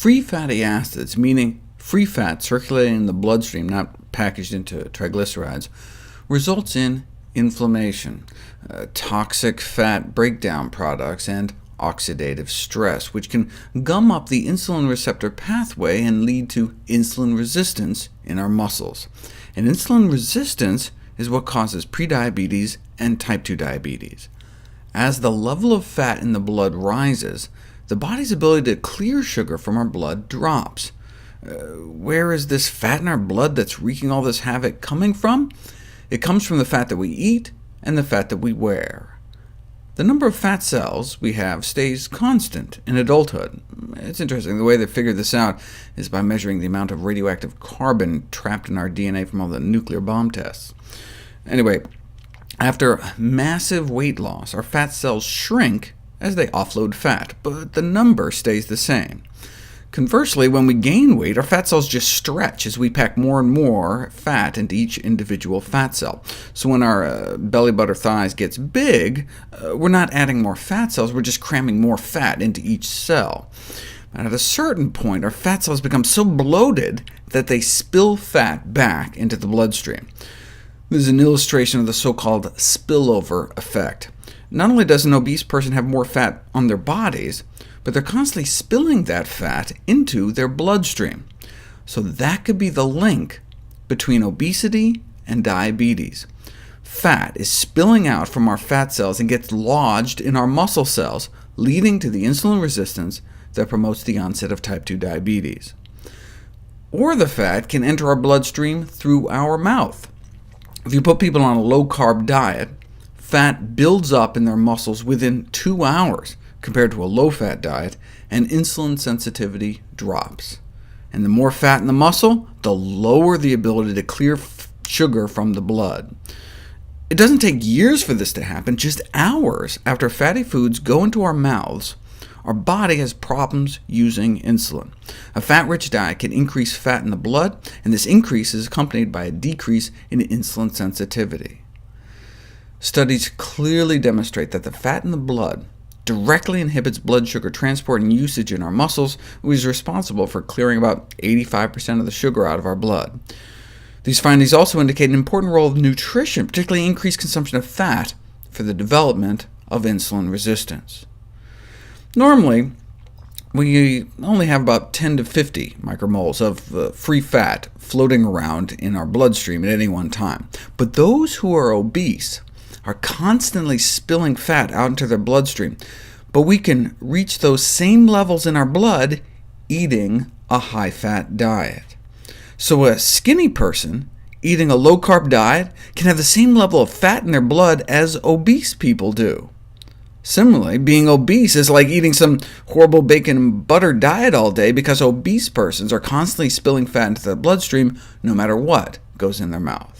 Free fatty acids, meaning free fat circulating in the bloodstream, not packaged into triglycerides, results in inflammation, toxic fat breakdown products, and oxidative stress, which can gum up the insulin receptor pathway and lead to insulin resistance in our muscles. And insulin resistance is what causes prediabetes and type 2 diabetes. As the level of fat in the blood rises, the body's ability to clear sugar from our blood drops. Where is this fat in our blood that's wreaking all this havoc coming from? It comes from the fat that we eat and the fat that we wear. The number of fat cells we have stays constant in adulthood. It's interesting, the way they figured this out is by measuring the amount of radioactive carbon trapped in our DNA from all the nuclear bomb tests. Anyway, after massive weight loss, our fat cells shrink as they offload fat, but the number stays the same. Conversely, when we gain weight, our fat cells just stretch as we pack more and more fat into each individual fat cell. So when our belly button thighs gets big, we're not adding more fat cells, we're just cramming more fat into each cell. And at a certain point, our fat cells become so bloated that they spill fat back into the bloodstream. This is an illustration of the so-called spillover effect. Not only does an obese person have more fat on their bodies, but they're constantly spilling that fat into their bloodstream. So that could be the link between obesity and diabetes. Fat is spilling out from our fat cells and gets lodged in our muscle cells, leading to the insulin resistance that promotes the onset of type 2 diabetes. Or the fat can enter our bloodstream through our mouth. If you put people on a low-carb diet, fat builds up in their muscles within 2 hours, compared to a low-fat diet, and insulin sensitivity drops. And the more fat in the muscle, the lower the ability to clear sugar from the blood. It doesn't take years for this to happen. Just hours after fatty foods go into our mouths, our body has problems using insulin. A fat-rich diet can increase fat in the blood, and this increase is accompanied by a decrease in insulin sensitivity. Studies clearly demonstrate that the fat in the blood directly inhibits blood sugar transport and usage in our muscles, which is responsible for clearing about 85% of the sugar out of our blood. These findings also indicate an important role of nutrition, particularly increased consumption of fat, for the development of insulin resistance. Normally, we only have about 10 to 50 micromoles of free fat floating around in our bloodstream at any one time. But those who are obese are constantly spilling fat out into their bloodstream, but we can reach those same levels in our blood eating a high-fat diet. So a skinny person eating a low-carb diet can have the same level of fat in their blood as obese people do. Similarly, being obese is like eating some horrible bacon and butter diet all day, because obese persons are constantly spilling fat into their bloodstream no matter what goes in their mouth.